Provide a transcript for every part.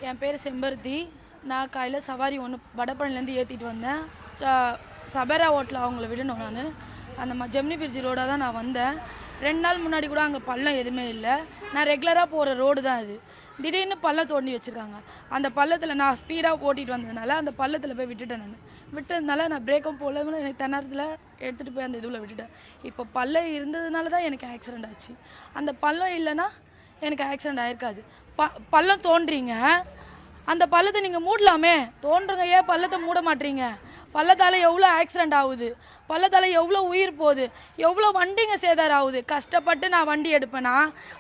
என் பேர் செம்பருத்தி. நான் காலையில் சவாரி ஒன்று வடபழனிலேருந்து ஏற்றிட்டு வந்தேன். சபேரா ஹோட்டலில் அவங்கள விடணும். நான் அந்த ஜெமினி பிரிட்ஜ் ரோடாக தான் நான் வந்தேன். 2 நாள் முன்னாடி கூட அங்கே பள்ளம் எதுவுமே இல்லை. நான் ரெகுலராக போகிற ரோடு தான் அது. திடீர்னு பள்ளம் தோண்டி வச்சுருக்காங்க. அந்த பள்ளத்தில் நான் ஸ்பீடாக ஓட்டிகிட்டு வந்ததுனால அந்த பள்ளத்தில் போய் விட்டுட்டேன். விட்டதுனால நான் பிரேக்கும் போல எனக்கு தன்னத்தில் எடுத்துகிட்டு போய் அந்த இதில் விட்டுட்டேன். இப்போ பள்ளம் இருந்ததுனால தான் எனக்கு ஆக்சிடெண்ட் ஆச்சு. அந்த பள்ளம் இல்லைன்னா எனக்கு ஆக்சிடெண்ட் ஆயிருக்காது. பள்ளம் தோன்றீங்க, அந்த பள்ளத்தை நீங்கள் மூடலாமே. தோன்றுங்க, ஏன் பள்ளத்தை மூட மாட்டீங்க? பள்ளத்தால் எவ்வளோ ஆக்சிடெண்ட் ஆகுது, பள்ளத்தால் எவ்வளோ உயிர் போகுது, எவ்வளோ வண்டிங்க சேதாரம் ஆகுது. கஷ்டப்பட்டு நான் வண்டி எடுப்பேனா?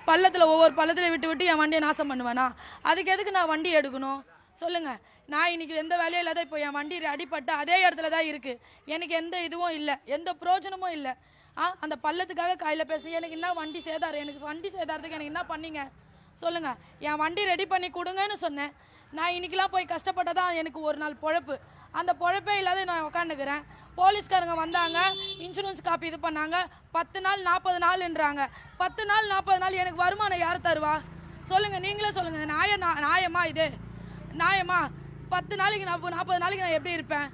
பள்ளத்தில் ஒவ்வொரு பள்ளத்தில் விட்டு விட்டு என் வண்டியை நாசம் பண்ணுவேனா? அதுக்கு எதுக்கு நான் வண்டி எடுக்கணும் சொல்லுங்கள்? நான் இன்னைக்கு எந்த வேலையும் இல்லாத இப்போ என் வண்டி அடிப்பட்டு அதே இடத்துல தான் இருக்குது. எனக்கு எந்த இதுவும் இல்லை, எந்த பிரயோஜனமும் இல்லை. அந்த பள்ளத்துக்காக காலையில் பேசுகிறேன். எனக்கு என்ன வண்டி சேதாரம்? எனக்கு வண்டி சேதாரத்துக்கு எனக்கு என்ன பண்ணீங்க சொல்லுங்கள்? என் வண்டி ரெடி பண்ணி கொடுங்கன்னு சொன்னேன். நான் இன்னைக்கெல்லாம் போய் கஷ்டப்பட்டதான் எனக்கு ஒரு நாள் பொழப்பு. அந்த பொழப்பே இல்லாத நான் உட்காந்துக்கிறேன். போலீஸ்காரங்க வந்தாங்க, இன்சூரன்ஸ் காப்பி இது பண்ணாங்க. 10 நாள் 40 நாள்ன்றாங்க. 10 நாள் 40 நாள் எனக்கு வருமானம் யார் தருவா சொல்லுங்கள்? நீங்களே சொல்லுங்கள். நியாயமா இது? நியாயமா? 10 நாளைக்கு 40 நாளைக்கு நான் எப்படி இருப்பேன்?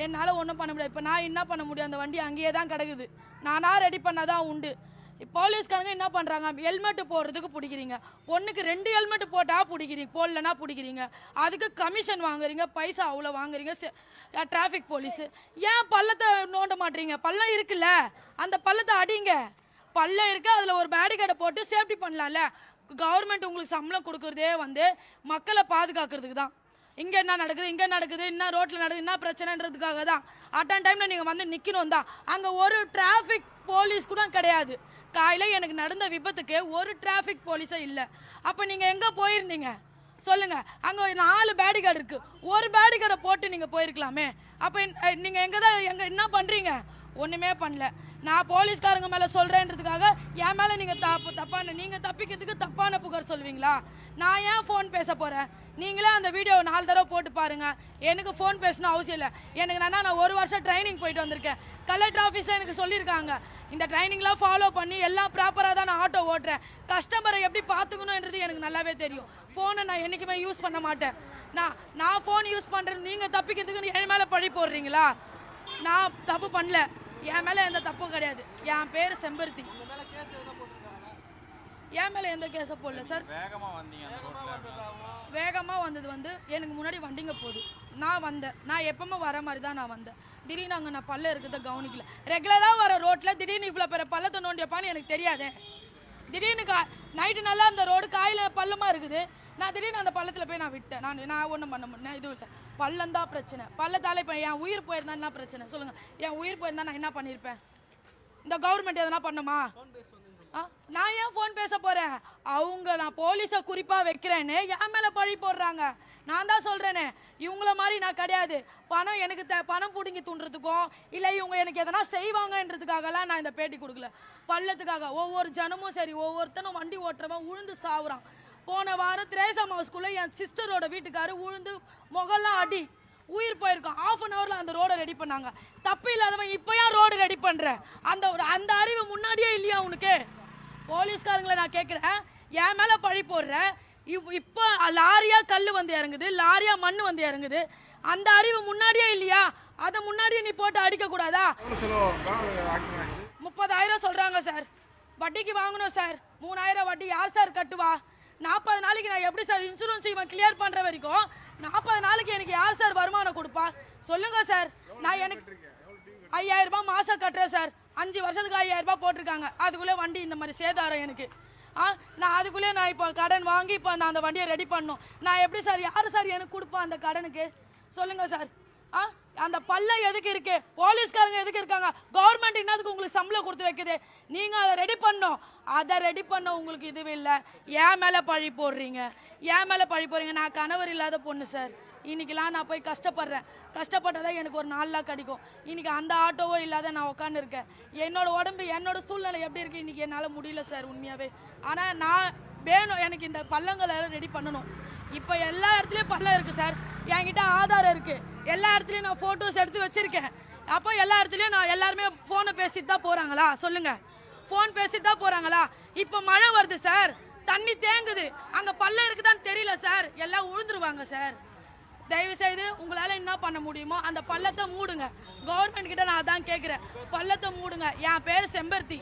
என்னால் ஒன்றும் பண்ண முடியாது. இப்போ நான் என்ன பண்ண முடியும்? அந்த வண்டி அங்கேயே தான் கிடக்குது. நானா ரெடி பண்ணாதான் உண்டு. போலீஸ்காரங்க என்ன பண்ணுறாங்க? ஹெல்மெட்டு போடுறதுக்கு பிடிக்கிறீங்க. ஒன்றுக்கு 2 ஹெல்மெட்டு போட்டால் பிடிக்கிறீங்க, போடலன்னா பிடிக்கிறீங்க. அதுக்கு கமிஷன் வாங்குறீங்க, பைசா அவ்வளோ வாங்குறீங்க. டிராஃபிக் போலீஸு ஏன் பள்ளத்தை நோண்ட மாட்டீங்க? பள்ளம் இருக்குல்ல, அந்த பள்ளத்தை அடிங்க. பள்ளம் இருக்கு, அதில் ஒரு பேரிகேடை போட்டு சேஃப்டி பண்ணலாம்ல. கவர்மெண்ட் உங்களுக்கு சம்பளம் கொடுக்குறதே மக்களை பாதுகாக்கிறதுக்கு தான். இங்கே என்ன நடக்குது, இங்கே நடக்குது, என்ன ரோட்டில் நடக்குது, என்ன பிரச்சனைன்றதுக்காக தான். அட்டன் டைமில் நீங்கள் வந்து நிற்கணும் தான். அங்கே ஒரு டிராஃபிக் போலீஸ் கூட கிடையாது. காலையில் எனக்கு நடந்த விபத்துக்கு ஒரு டிராஃபிக் போலீஸே இல்லை. அப்போ நீங்கள் எங்கே போயிருந்தீங்க சொல்லுங்கள்? அங்கே 4 பேரிகேட் இருக்குது. ஒரு பேரிகேடை போட்டு நீங்கள் போயிருக்கலாமே. அப்போ நீங்கள் என்ன பண்ணுறீங்க? ஒன்றுமே பண்ணல. நான் போலீஸ்காரங்க மேலே சொல்கிறேன்றதுக்காக என் மேலே நீங்கள் தப்பான நீங்கள் தப்பிக்கிறதுக்கு தப்பான புகார் சொல்லுவீங்களா? நான் ஏன் ஃபோன் பேச போகிறேன்? நீங்களே அந்த வீடியோவை 4 தடவை போட்டு பாருங்கள். எனக்கு ஃபோன் பேசணும் அவசியம் இல்லை. எனக்கு நான் 1 வருஷம் ட்ரைனிங் போயிட்டு வந்திருக்கேன். கலெக்டர் ஆஃபீஸில் எனக்கு சொல்லியிருக்காங்க, இந்த ட்ரைனிங்லாம் ஃபாலோ பண்ணி எல்லாம் ப்ராப்பராக தான் நான் ஆட்டோ ஓட்டுறேன். கஸ்டமரை எப்படி பார்த்துக்கணுன்றது எனக்கு நல்லாவே தெரியும். ஃபோனை நான் என்றைக்குமே யூஸ் பண்ண மாட்டேன். நான் ஃபோன் யூஸ் பண்ணுறேன், நீங்கள் தப்பிக்கிறதுக்கு என் மேலே பழி போடுறீங்களா? நான் தப்பு பண்ணல, என் மேலே எந்த தப்பும் கிடையாது. என் பேர் செம்பருத்தி. என் மேலே எந்த கேஸை போடல சார். வேகமாக வந்தது எனக்கு முன்னாடி வண்டிங்க போகுது. நான் வந்தேன். நான் எப்பவுமே வர மாதிரி தான் நான் வந்தேன். திடீர்னு அங்கே நான் பள்ளம் இருக்கிறத கவனிக்கல. ரெகுலராக வர ரோட்டில் திடீர்னு இவ்வளோ பேர் பள்ளத்தை நோண்டியப்பான்னு எனக்கு தெரியாதே. திடீர்னு நைட்டு நல்லா அந்த ரோடு காயில் பள்ளமாக இருக்குது. நான் திடீர்னு அந்த பள்ளத்தில் போய் நான் விட்டேன். நான் ஒன்றும் பண்ண முடியும், இது இல்லை. பள்ளம் தான் பிரச்சனை. பள்ளத்தால் இப்போ என் உயிர் போயிருந்தா என்ன பிரச்சனை சொல்லுங்கள்? என் உயிர் போயிருந்தா நான் என்ன பண்ணியிருப்பேன்? இந்த கவர்மெண்ட் எதனா பண்ணுமா? நான் ஏன் ஃபோன் பேச போகிறேன்? நான் போலீஸை குறிப்பாக வைக்கிறேன்னு என் மேலே பழி போடுறாங்க. நான் தான் சொல்கிறேனே, இவங்கள மாதிரி நான் கிடையாது. பணம் எனக்கு பணம் பிடுங்கி தூண்டுறதுக்கும் இல்லை இவங்க எனக்கு எதனா செய்வாங்கன்றதுக்காகலாம் நான் இந்த பேட்டி கொடுக்கல. பள்ளத்துக்காக ஒவ்வொரு ஜனமும் சரி, ஒவ்வொருத்தனும் வண்டி ஓட்டுறவன் உழுந்து சாவுறான். போன வாரம் திரேசா ஸ்கூலில் என் சிஸ்டரோட வீட்டுக்காரு உழுந்து முகெல்லாம் அடி உயிர் போயிருக்கான். 1/2 ஹவரில் அந்த ரோடை ரெடி பண்ணாங்க. தப்பு இல்லாதவன் இப்போ ஏன் ரோடு ரெடி பண்ணுறேன்? அந்த அறிவு முன்னாடியே இல்லையா உனக்கு? போலீஸ்காரங்களை நான் கேட்குறேன், என் மேலே பழி போடுறேன். இப்போ லாரியா கல் வந்து இறங்குது, லாரியா மண் வந்து இறங்குது. அந்த அறிவு முன்னாடியே இல்லையா? அதை முன்னாடியே நீ போட்டு அடிக்கக்கூடாதா? 30,000 சொல்கிறாங்க சார். வட்டிக்கு வாங்கணும் சார். 3,000 வட்டி யார் சார் கட்டுவா? 40 நாளைக்கு நான் எப்படி சார் இன்சூரன்ஸ் இவன் கிளியர் பண்ணுற வரைக்கும் 40 நாளைக்கு எனக்கு யார் சார் வருமானம் கொடுப்பா சொல்லுங்க சார்? நான் எனக்கு 5,000 ரூபாய் மாதம் கட்டுறேன் சார். 5 வருஷத்துக்கு 5,000 ரூபாய் போட்டிருக்காங்க. அதுக்குள்ளே வண்டி இந்த மாதிரி சேதாரம் எனக்கு. நான் அதுக்குள்ளே நான் இப்போ கடன் வாங்கி இப்போ நான் அந்த வண்டியை ரெடி பண்ணணும். நான் எப்படி சார், யார் சார் எனக்கு கொடுப்பா அந்த கடனுக்கு சொல்லுங்க சார்? அந்த பள்ளம் எதுக்கு இருக்கு? போலீஸ்காரங்க எதுக்கு இருக்காங்க? கவர்மெண்ட் என்னதுக்கு உங்களுக்கு சம்பளம் கொடுத்து வைக்குது? நீங்கள் அதை ரெடி பண்ணணும். அதை ரெடி பண்ண உங்களுக்கு இதுவே இல்லை. ஏன் மேலே பழி போடுறீங்க? ஏன் மேலே பழி போடுறீங்க? நான் கணவர் இல்லாத பொண்ணு சார். இன்னைக்கெல்லாம் நான் போய் கஷ்டப்படுறேன். கஷ்டப்பட்டதான் எனக்கு ஒரு 4 நாள் கிடைக்கும். இன்னைக்கு அந்த ஆட்டோவோ இல்லாத நான் உட்காந்துருக்கேன். என்னோட உடம்பு, என்னோட சூழ்நிலை எப்படி இருக்கு இன்னைக்கு என்னால் முடியல சார் உண்மையாகவே. ஆனால் நான் வேணும், எனக்கு இந்த பள்ளங்களை ரெடி பண்ணணும். இப்போ எல்லா இடத்துலையும் பள்ளம் இருக்குது சார். என்கிட்ட ஆதாரம் இருக்குது. எல்லா இடத்துலையும் நான் ஃபோட்டோஸ் எடுத்து வச்சுருக்கேன். அப்போ எல்லா இடத்துலையும் நான் எல்லாருமே ஃபோனை பேசிட்டு தான் போகிறாங்களா சொல்லுங்கள்? ஃபோன் பேசிட்டு தான் போகிறாங்களா? இப்போ மழை வருது சார். தண்ணி தேங்குது, அங்க பள்ளம் இருக்குதான்னு தெரியல சார். எல்லாம் உழுந்துருவாங்க சார். தயவு செய்து உங்களால என்ன பண்ண முடியுமோ அந்த பள்ளத்தை மூடுங்க. கவர்மெண்ட் கிட்ட நான் அதான் கேட்கிறேன், பள்ளத்தை மூடுங்க. என் பேரு செம்பருத்தி.